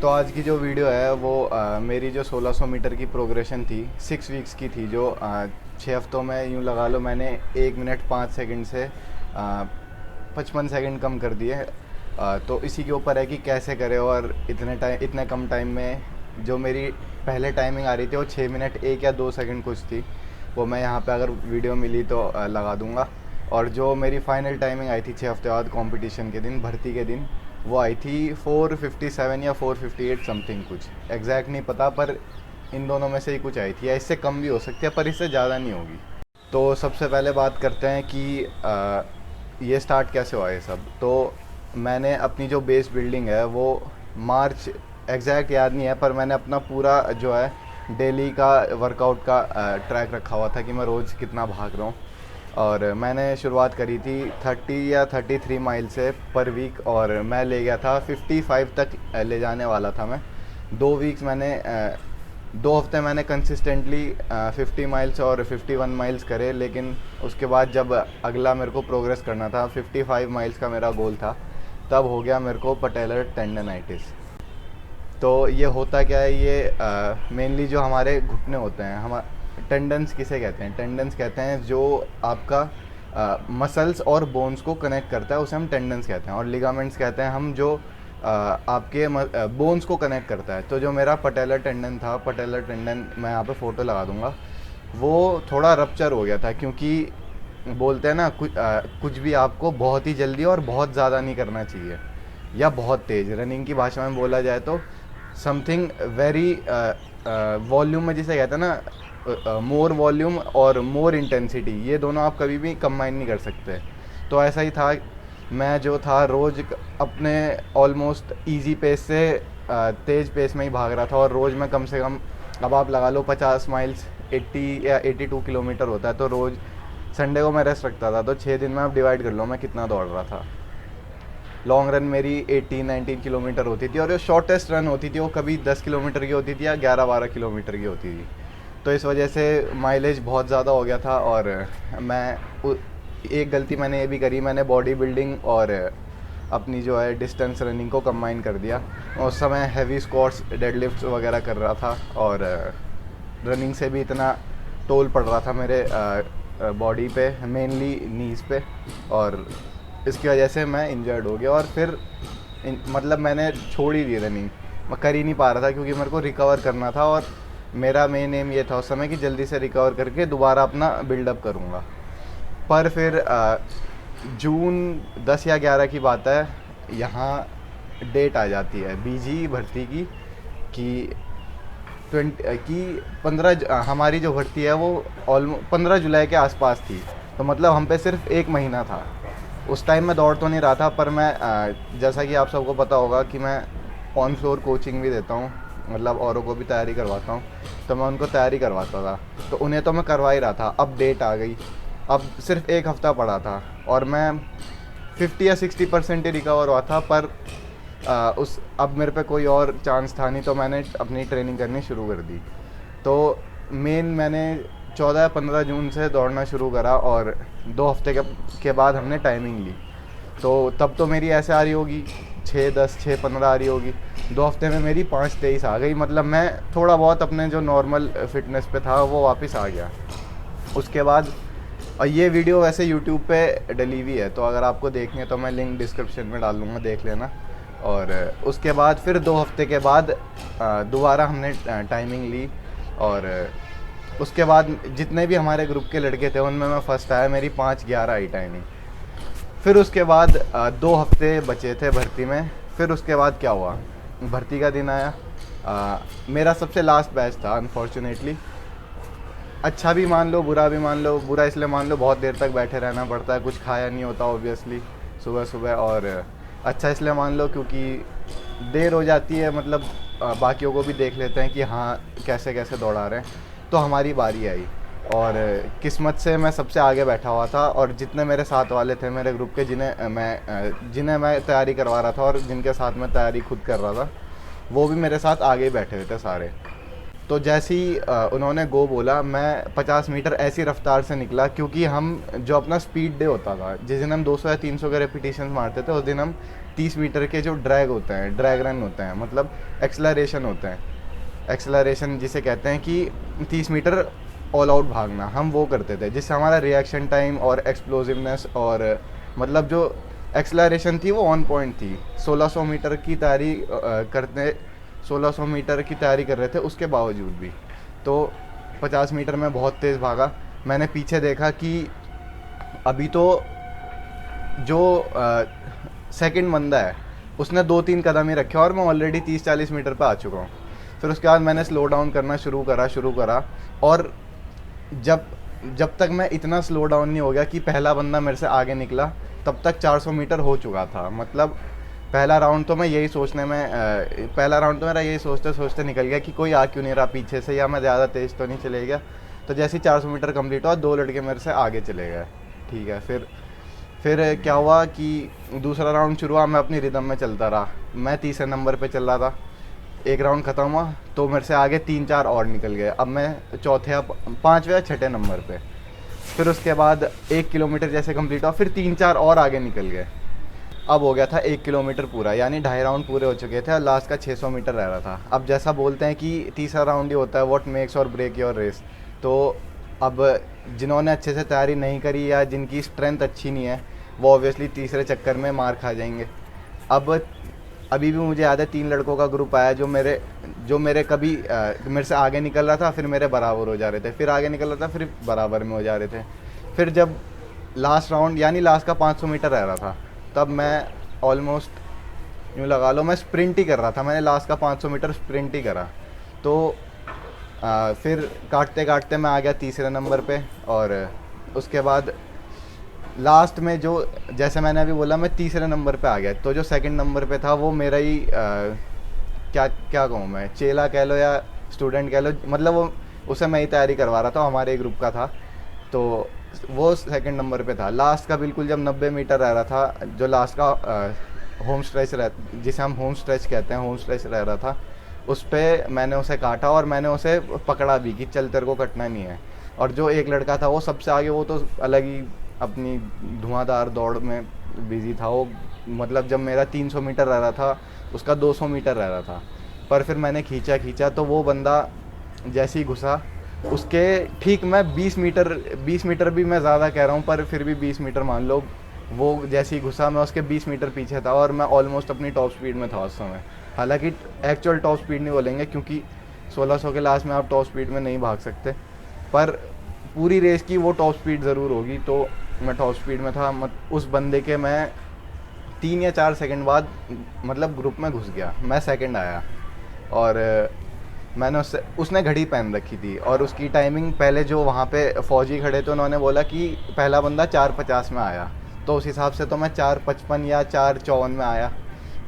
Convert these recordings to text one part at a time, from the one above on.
तो आज की जो वीडियो है वो मेरी जो 1600 मीटर की प्रोग्रेशन थी 6 वीक्स की थी, जो 6 हफ्तों में यूँ लगा लो मैंने 1 मिनट 5 सेकंड से 55 सेकंड कम कर दिए। तो इसी के ऊपर है कि कैसे करें, और इतने कम टाइम में जो मेरी पहले टाइमिंग आ रही थी वो 6 मिनट 1 या 2 सेकंड कुछ थी, वो मैं यहाँ पे अगर वीडियो मिली तो लगा दूँगा। और जो मेरी फाइनल टाइमिंग आई थी 6 हफ्ते बाद कंपटीशन के दिन, भर्ती के दिन, वो आई थी 4:57 या 4:58 समथिंग, कुछ एग्जैक्ट नहीं पता, पर इन दोनों में से ही कुछ आई थी, या इससे कम भी हो सकती है पर इससे ज़्यादा नहीं होगी। तो सबसे पहले बात करते हैं कि ये स्टार्ट कैसे हुआ ये सब। तो मैंने अपनी जो बेस बिल्डिंग है वो मार्च, एग्जैक्ट याद नहीं है, पर मैंने अपना पूरा जो है डेली का वर्कआउट का ट्रैक रखा हुआ था कि मैं रोज़ कितना भाग रहा हूँ। और मैंने शुरुआत करी थी 30 या 33 माइल से पर वीक, और मैं ले गया था 55 तक ले जाने वाला था मैं। 2 वीक्स मैंने 2 हफ्ते मैंने कंसिस्टेंटली 50 माइल्स और 51 माइल्स करे, लेकिन उसके बाद जब अगला मेरे को प्रोग्रेस करना था, 55 माइल्स का मेरा गोल था, तब हो गया मेरे को पटेलर टेंडनाइटिस। तो ये होता क्या है, ये मेनली जो हमारे घुटने होते हैं, हम टेंडन्स किसे कहते हैं, टेंडन्स कहते हैं जो आपका मसल्स और बोन्स को कनेक्ट करता है, उसे हम टेंडन्स कहते हैं। और लिगामेंट्स कहते हैं हम जो आपके बोन्स को कनेक्ट करता है। तो जो मेरा पटेलर टेंडन था, पटेलर टेंडन मैं यहाँ पे फ़ोटो लगा दूँगा, वो थोड़ा रप्चर हो गया था, क्योंकि बोलते हैं ना कुछ भी आपको बहुत ही जल्दी और बहुत ज़्यादा नहीं करना चाहिए, या बहुत तेज़। रनिंग की भाषा में बोला जाए तो समथिंग वेरी वॉल्यूम में जिसे कहते हैं ना, मोर वॉल्यूम और मोर इंटेंसिटी, ये दोनों आप कभी भी कंबाइन नहीं कर सकते। तो ऐसा ही था, मैं जो था रोज़ अपने ऑलमोस्ट इजी पेस से तेज़ पेस में ही भाग रहा था, और रोज़ मैं कम से कम, अब आप लगा लो 50 माइल्स 80 या 82 किलोमीटर होता है, तो रोज़ संडे को मैं रेस्ट रखता था, तो 6 दिन में आप डिवाइड कर लो मैं कितना दौड़ रहा था। लॉन्ग रन मेरी 18-19 किलोमीटर होती थी, और जो शॉर्टेस्ट रन होती थी वो कभी 10 किलोमीटर की होती थी या 11-12 किलोमीटर की होती थी। तो इस वजह से माइलेज बहुत ज़्यादा हो गया था। और एक गलती मैंने ये भी करी, मैंने बॉडी बिल्डिंग और अपनी जो है डिस्टेंस रनिंग को कंबाइन कर दिया। उस समय हैवी स्क्वाट्स डेडलिफ्ट्स वगैरह कर रहा था, और रनिंग से भी इतना टोल पड़ रहा था मेरे बॉडी पे, मेनली नीज़ पे, और इसकी वजह से मैं इंजर्ड हो गया। और फिर मतलब मैंने छोड़ ही दी रनिंग, मैं कर ही नहीं पा रहा था, क्योंकि मेरे को रिकवर करना था, और मेरा मेन एम ये था उस समय कि जल्दी से रिकवर करके दोबारा अपना बिल्डअप करूँगा। पर फिर जून 10 या 11 की बात है, यहाँ डेट आ जाती है बीजी भर्ती कि 15 हमारी जो भर्ती है वो ऑलमोस्ट 15 जुलाई के आसपास थी। तो मतलब हम पे सिर्फ 1 महीना था। उस टाइम मैं दौड़ तो नहीं रहा था, पर मैं जैसा कि आप सबको पता होगा कि मैं ऑन फ्लोर कोचिंग भी देता हूँ, मतलब औरों को भी तैयारी करवाता हूँ, तो मैं उनको तैयारी करवाता था। तो उन्हें तो मैं करवा ही रहा था। अब डेट आ गई, अब सिर्फ 1 हफ़्ता पड़ा था, और मैं 50 या 60% ही रिकवर हुआ था। पर अब मेरे पे कोई और चांस था नहीं, तो मैंने अपनी ट्रेनिंग करनी शुरू कर दी। तो मैंने 14 या 15 जून से दौड़ना शुरू करा, और 2 हफ्ते के बाद हमने टाइमिंग ली। तो तब तो मेरी ऐसे आ रही होगी 6:10 6:15 आ रही होगी, 2 हफ्ते में मेरी 5:23 आ गई। मतलब मैं थोड़ा बहुत अपने जो नॉर्मल फिटनेस पे था वो वापस आ गया उसके बाद। और ये वीडियो वैसे यूट्यूब पे डली हुई है, तो अगर आपको देखनी है तो मैं लिंक डिस्क्रिप्शन में डाल दूँगा, देख लेना। और उसके बाद फिर 2 हफ्ते के बाद दोबारा हमने टाइमिंग ली, और उसके बाद जितने भी हमारे ग्रुप के लड़के थे उनमें मैं फ़र्स्ट आया, मेरी 5:11 आई टाइमिंग। फिर उसके बाद 2 हफ्ते बचे थे भर्ती में। फिर उसके बाद क्या हुआ, भर्ती का दिन आया। मेरा सबसे लास्ट बैच था अनफॉर्चुनेटली। अच्छा भी मान लो, बुरा भी मान लो। बुरा इसलिए मान लो, बहुत देर तक बैठे रहना पड़ता है, कुछ खाया नहीं होता ऑब्वियसली सुबह सुबह। और अच्छा इसलिए मान लो क्योंकि देर हो जाती है, मतलब बाकियों को भी देख लेते हैं कि हाँ कैसे कैसे दौड़ा रहे हैं। तो हमारी बारी आई, और किस्मत से मैं सबसे आगे बैठा हुआ था। और जितने मेरे साथ वाले थे मेरे ग्रुप के, जिन्हें मैं तैयारी करवा रहा था और जिनके साथ मैं तैयारी खुद कर रहा था, वो भी मेरे साथ आगे ही बैठे हुए थे सारे। तो जैसे ही उन्होंने गो बोला, मैं 50 मीटर ऐसी रफ्तार से निकला, क्योंकि हम जो अपना स्पीड डे होता था, जिस दिन हम 200 या 300 के रेपिटेशन मारते थे, उस दिन हम 30 मीटर के जो ड्रैग होते हैं, ड्रैग रन होते हैं, मतलब एक्सलरेशन होते हैं, एक्सलरेशन जिसे कहते हैं कि 30 मीटर ऑल आउट भागना, हम वो करते थे, जिससे हमारा रिएक्शन टाइम और एक्सप्लोजिवनेस और मतलब जो एक्सलरेशन थी वो ऑन पॉइंट थी। 1600 मीटर की तैयारी करते 1600 मीटर की तैयारी कर रहे थे उसके बावजूद भी। तो 50 मीटर में बहुत तेज़ भागा। मैंने पीछे देखा कि अभी तो जो सेकंड बंदा है उसने 2-3 कदम ही रखे और मैं ऑलरेडी 30-40 मीटर पे आ चुका हूँ। फिर उसके बाद मैंने स्लो डाउन करना शुरू करा और जब तक मैं इतना स्लो डाउन नहीं हो गया कि पहला बंदा मेरे से आगे निकला, तब तक 400 मीटर हो चुका था। मतलब पहला राउंड तो मेरा यही सोचते सोचते निकल गया कि कोई आ क्यों नहीं रहा पीछे से, या मैं ज़्यादा तेज़ तो नहीं चले गया। तो जैसे ही 400 मीटर कंप्लीट हुआ, 2 लड़के मेरे से आगे चले गए। ठीक है, फिर क्या हुआ कि दूसरा राउंड शुरू हुआ, मैं अपनी रिदम में चलता रहा। मैं तीसरे नंबर पे चल रहा था। एक राउंड ख़त्म हुआ तो मेरे से आगे 3-4 और निकल गए। अब मैं चौथे या 5वें या 6ठे नंबर पे। फिर उसके बाद 1 किलोमीटर जैसे कंप्लीट हुआ, फिर 3-4 और आगे निकल गए। अब हो गया था 1 किलोमीटर पूरा, यानी 2.5 राउंड पूरे हो चुके थे और लास्ट का 600 मीटर रह रहा था। अब जैसा बोलते हैं कि तीसरा राउंड ही होता है व्हाट मेक्स और ब्रेक योर रेस। तो अब जिन्होंने अच्छे से तैयारी नहीं करी या जिनकी स्ट्रेंथ अच्छी नहीं है, वो ऑब्वियसली तीसरे चक्कर में मार खा जाएंगे। अब अभी भी मुझे याद है 3 लड़कों का ग्रुप आया जो मेरे कभी मेरे से आगे निकल रहा था, फिर मेरे बराबर हो जा रहे थे, फिर आगे निकल रहा था, फिर बराबर में हो जा रहे थे। फिर जब लास्ट राउंड यानी लास्ट का 500 मीटर रह रहा था, तब मैं ऑलमोस्ट यूँ लगा लो मैं स्प्रिंट ही कर रहा था। मैंने लास्ट का 500 मीटर स्प्रिंट ही करा। तो फिर काटते काटते मैं आ गया तीसरे नंबर पे। और उसके बाद लास्ट में जो, जैसे मैंने अभी बोला, मैं तीसरे नंबर पे आ गया। तो जो सेकंड नंबर पे था वो मेरा ही क्या कहूँ मैं, चेला कह लो या स्टूडेंट कह लो, मतलब वो उसे मैं ही तैयारी करवा रहा था, हमारे ग्रुप का था। तो वो सेकंड नंबर पे था। लास्ट का बिल्कुल जब 90 मीटर रह रहा था, जो लास्ट का होम स्ट्रेच जिसे हम होम स्ट्रेच कहते हैं, होम स्ट्रेच रह रहा था, उस पर मैंने उसे काटा और मैंने उसे पकड़ा भी कि चल तेरे को कटना नहीं है। और जो एक लड़का था वो सबसे आगे, वो तो अलग ही अपनी धुआंधार दौड़ में बिजी था वो। मतलब जब मेरा 300 मीटर रह रहा था, उसका 200 मीटर रह रहा था। पर फिर मैंने खींचा तो वो बंदा जैसे ही घुसा, उसके ठीक मैं 20 मीटर भी मैं ज़्यादा कह रहा हूँ, पर फिर भी 20 मीटर मान लो, वो जैसे ही घुसा मैं उसके 20 मीटर पीछे था और मैं ऑलमोस्ट अपनी टॉप स्पीड में था उस समय। हालांकि एक्चुअल टॉप स्पीड नहीं बोलेंगे क्योंकि 1600 के लास्ट में आप टॉप स्पीड में नहीं भाग सकते, पर पूरी रेस की वो टॉप स्पीड ज़रूर होगी। तो मैं टॉप स्पीड में था। उस बंदे के मैं 3 या 4 सेकंड बाद मतलब ग्रुप में घुस गया, मैं सेकंड आया। और मैंने उसने घड़ी पहन रखी थी और उसकी टाइमिंग, पहले जो वहाँ पे फ़ौजी खड़े थे उन्होंने बोला कि पहला बंदा 4:50 में आया, तो उस हिसाब से तो मैं 4:55 या 4:54 में आया।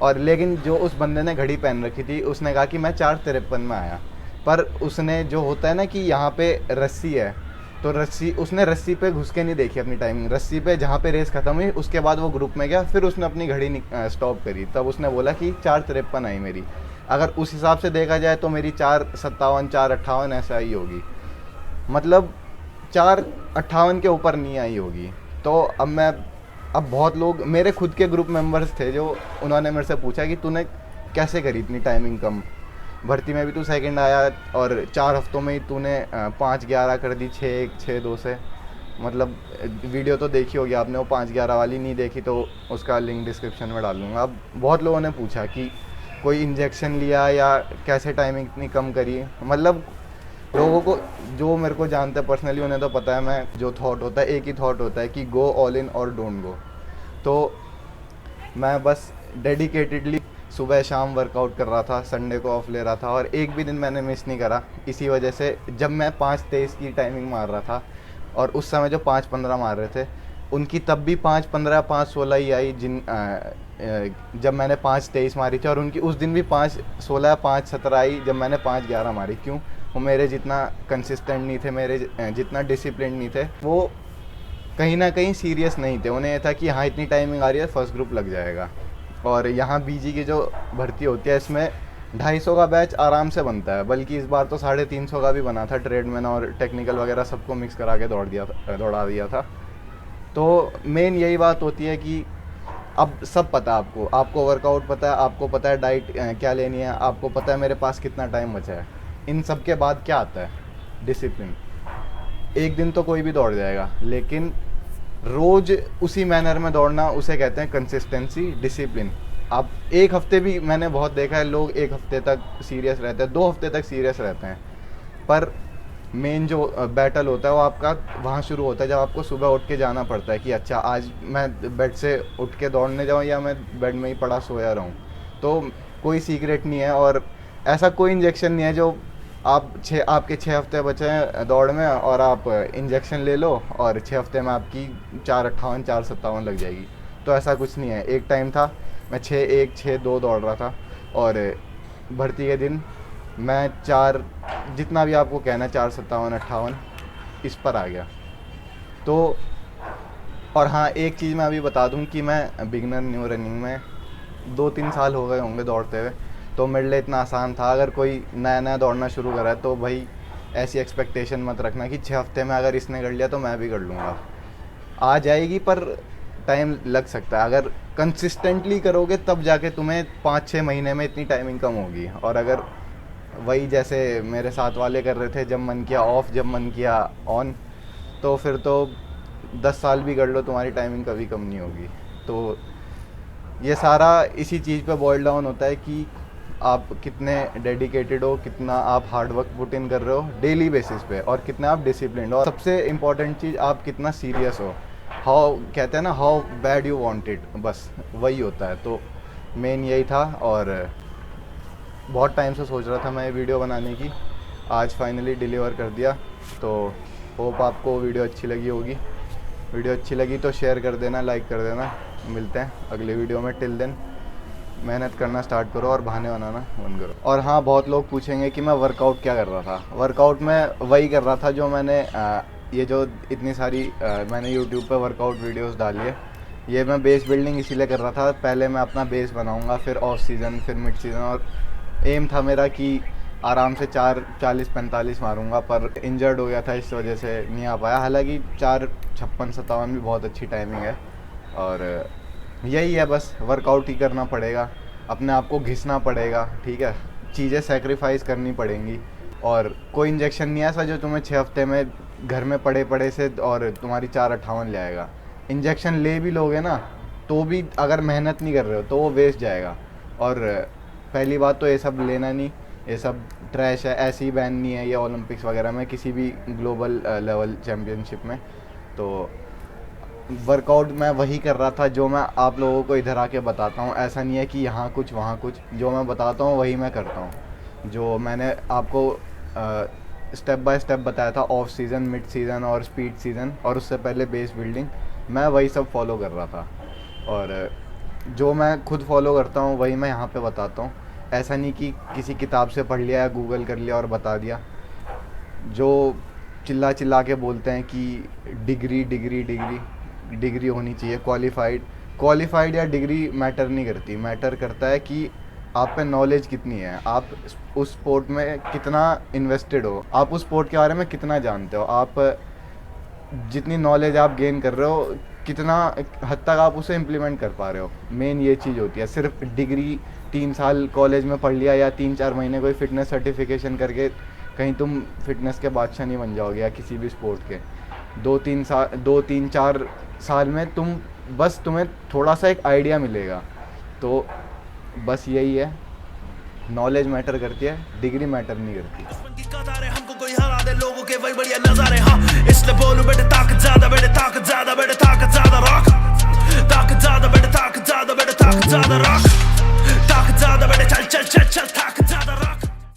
और लेकिन जो उस बंदे ने घड़ी पहन रखी थी उसने कहा कि मैं 4:53 में आया। पर उसने, जो होता है ना कि यहाँ पे रस्सी है, तो उसने रस्सी पे घुस के नहीं देखी अपनी टाइमिंग। रस्सी पे जहाँ पे रेस ख़त्म हुई उसके बाद वो ग्रुप में गया, फिर उसने अपनी घड़ी स्टॉप करी, तब उसने बोला कि 4:53 आई मेरी। अगर उस हिसाब से देखा जाए तो मेरी 4:57 4:58 ऐसा ही होगी, मतलब 4:58 के ऊपर नहीं आई होगी। तो अब बहुत लोग मेरे खुद के ग्रुप मेंबर्स थे जो उन्होंने मेरे से पूछा कि तूने कैसे करी इतनी टाइमिंग कम, भर्ती में भी तू सेकंड आया और 4 हफ्तों में ही तूने 5:11 कर दी 6:1 6:2 से। मतलब वीडियो तो देखी होगी आपने, वो 5:11 वाली नहीं देखी तो उसका लिंक डिस्क्रिप्शन में डाल दूँगा। अब बहुत लोगों ने पूछा कि कोई इंजेक्शन लिया या कैसे टाइमिंग इतनी कम करी। मतलब लोगों को जो मेरे को जानते हैं पर्सनली उन्हें तो पता है, मैं जो थॉट होता है एक ही थॉट होता है कि गो ऑल इन और डोंट गो। तो मैं बस डेडिकेटेडली सुबह शाम वर्कआउट कर रहा था, संडे को ऑफ ले रहा था और एक भी दिन मैंने मिस नहीं करा। इसी वजह से जब मैं 5:23 की टाइमिंग मार रहा था और उस समय जो 5:15 मार रहे थे उनकी तब भी 5:15 5:16 ही आई, जब मैंने 5:23 मारी थी। और उनकी उस दिन भी 5:16 5:17 आई जब मैंने 5:11 मारी। क्यों? वो मेरे जितना कंसिस्टेंट नहीं थे, मेरे जितना डिसिप्लिन नहीं थे, वो कहीं ना कहीं सीरियस नहीं थे। उन्हें यह था कि हाँ इतनी टाइमिंग आ रही है, फर्स्ट ग्रुप लग जाएगा। और यहाँ बीजी की जो भर्ती होती है इसमें 250 का बैच आराम से बनता है, बल्कि इस बार तो 350 का भी बना था। ट्रेडमैन और टेक्निकल वगैरह सबको मिक्स करा के दौड़ा दिया था। तो मेन यही बात होती है कि अब सब पता है आपको, आपको वर्कआउट पता है, आपको पता है डाइट क्या लेनी है, आपको पता है मेरे पास कितना टाइम बचा है। इन सब के बाद क्या आता है? डिसिप्लिन। एक दिन तो कोई भी दौड़ जाएगा, लेकिन रोज उसी मैनर में दौड़ना, उसे कहते हैं कंसिस्टेंसी, डिसिप्लिन। आप एक हफ्ते भी, मैंने बहुत देखा है लोग एक हफ्ते तक सीरियस रहते हैं, 2 हफ्ते तक सीरियस रहते हैं, पर मेन जो बैटल होता है वो आपका वहाँ शुरू होता है जब आपको सुबह उठ के जाना पड़ता है कि अच्छा आज मैं बेड से उठ के दौड़ने जाऊँ या मैं बेड में ही पड़ा सोया रहूँ। तो कोई सीक्रेट नहीं है, और ऐसा कोई इंजेक्शन नहीं है जो आपके 6 हफ्ते बचे हैं दौड़ में और आप इंजेक्शन ले लो और 6 हफ्ते में आपकी 4:58 4:57 लग जाएगी। तो ऐसा कुछ नहीं है। एक टाइम था मैं 6:1 6:2 दौड़ रहा था, और भर्ती के दिन मैं 4, जितना भी आपको कहना है, 4:57 58 इस पर आ गया। तो और हाँ, एक चीज़ मैं अभी बता दूं कि मैं बिगनर न्यू रनिंग में 2-3 साल हो गए होंगे दौड़ते हुए, तो मेरे लिए इतना आसान था। अगर कोई नया नया दौड़ना शुरू करा है तो भाई ऐसी एक्सपेक्टेशन मत रखना कि 6 हफ्ते में अगर इसने कर लिया तो मैं भी कर लूँगा। आ जाएगी, पर टाइम लग सकता है। अगर कंसिस्टेंटली करोगे तब जाके तुम्हें 5-6 महीने में इतनी टाइमिंग कम होगी। और अगर वही जैसे मेरे साथ वाले कर रहे थे, जब मन किया ऑफ, जब मन किया ऑन, तो फिर तो 10 साल भी कर लो तुम्हारी टाइमिंग कभी कम नहीं होगी। तो ये सारा इसी चीज़ पे बॉयल डाउन होता है कि आप कितने डेडिकेटेड हो, कितना आप हार्ड वर्क पुट इन कर रहे हो डेली बेसिस पे, और कितना आप डिसिप्लिन हो, और सबसे इम्पॉर्टेंट चीज़ आप कितना सीरियस हो। हाउ कहते हैं ना, how bad you want it, बस वही होता है। तो मेन यही था, और बहुत टाइम से सोच रहा था मैं ये वीडियो बनाने की, आज फाइनली डिलीवर कर दिया। तो होप आपको वीडियो अच्छी लगी होगी। वीडियो अच्छी लगी तो शेयर कर देना, लाइक कर देना। मिलते हैं अगले वीडियो में। टिल देन मेहनत करना स्टार्ट करो और बहाने बनाना बंद करो। और हाँ, बहुत लोग पूछेंगे कि मैं वर्कआउट क्या कर रहा था। वर्कआउट में वही कर रहा था जो मैंने ये जो इतनी सारी मैंने यूट्यूब पे वर्कआउट वीडियोस डाली है, ये मैं बेस बिल्डिंग इसीलिए कर रहा था। पहले मैं अपना बेस बनाऊंगा, फिर ऑफ सीज़न, फिर मिड सीज़न, और एम था मेरा कि आराम से 4:40-45 मारूंगा, पर इंजर्ड हो गया था, इस वजह से नहीं आ पाया। हालांकि 4:56-57 भी बहुत अच्छी टाइमिंग है। और यही है, बस वर्कआउट ही करना पड़ेगा, अपने आप को घिसना पड़ेगा, ठीक है, चीज़ें सेक्रीफाइस करनी पड़ेंगी। और कोई इंजेक्शन नहीं है ऐसा जो तुम्हें 6 हफ्ते में घर में पड़े पड़े से और तुम्हारी 4:58 ले आएगा। इंजेक्शन ले भी लोगे ना तो भी अगर मेहनत नहीं कर रहे हो तो वो वेस्ट जाएगा। और पहली बात तो ये सब लेना नहीं, ये सब ट्रैश है, ऐसे ही बैन नहीं है ये ओलंपिक्स वगैरह में, किसी भी ग्लोबल लेवल चैम्पियनशिप में। तो वर्कआउट मैं वही कर रहा था जो मैं आप लोगों को इधर आके बताता हूँ। ऐसा नहीं है कि यहाँ कुछ वहाँ कुछ, जो मैं बताता हूँ वही मैं करता हूँ। जो मैंने आपको स्टेप बाय स्टेप बताया था, ऑफ सीज़न, मिड सीज़न और स्पीड सीज़न, और उससे पहले बेस बिल्डिंग, मैं वही सब फॉलो कर रहा था। और जो मैं खुद फॉलो करता हूँ वही मैं यहाँ पे बताता हूँ। ऐसा नहीं कि किसी किताब से पढ़ लिया या गूगल कर लिया और बता दिया। जो चिल्ला चिल्ला के बोलते हैं कि डिग्री डिग्री डिग्री डिग्री होनी चाहिए, क्वालिफाइड या डिग्री मैटर नहीं करती। मैटर करता है कि आप पे नॉलेज कितनी है, आप उस स्पोर्ट में कितना इन्वेस्टेड हो, आप उस स्पोर्ट के बारे में कितना जानते हो, आप जितनी नॉलेज आप गेन कर रहे हो कितना हद तक आप उसे इम्प्लीमेंट कर पा रहे हो। मेन ये चीज़ होती है। सिर्फ डिग्री 3 साल कॉलेज में पढ़ लिया या 3-4 महीने कोई फिटनेस सर्टिफिकेशन करके कहीं तुम फिटनेस के बादशाह नहीं बन जाओगे, या किसी भी स्पोर्ट के। 2-3-4 साल में तुम्हें थोड़ा सा एक आइडिया मिलेगा। तो बस यही है, नॉलेज मैटर करती है, डिग्री मैटर नहीं करती। हमको कोई हरा दे, लोगों के वही बढ़िया नजारे। हाँ, इसलिए बोलूं बेटे ताकत ज्यादा, बेटे ताकत ज्यादा, बेटे ताकत ज्यादा रख, ताकत ज्यादा, बेटे ताकत ज्यादा, बेटे ताकत ज्यादा रख, ताकत ज्यादा, बेटे चल चल चल चल, ताकत ज्यादा रख।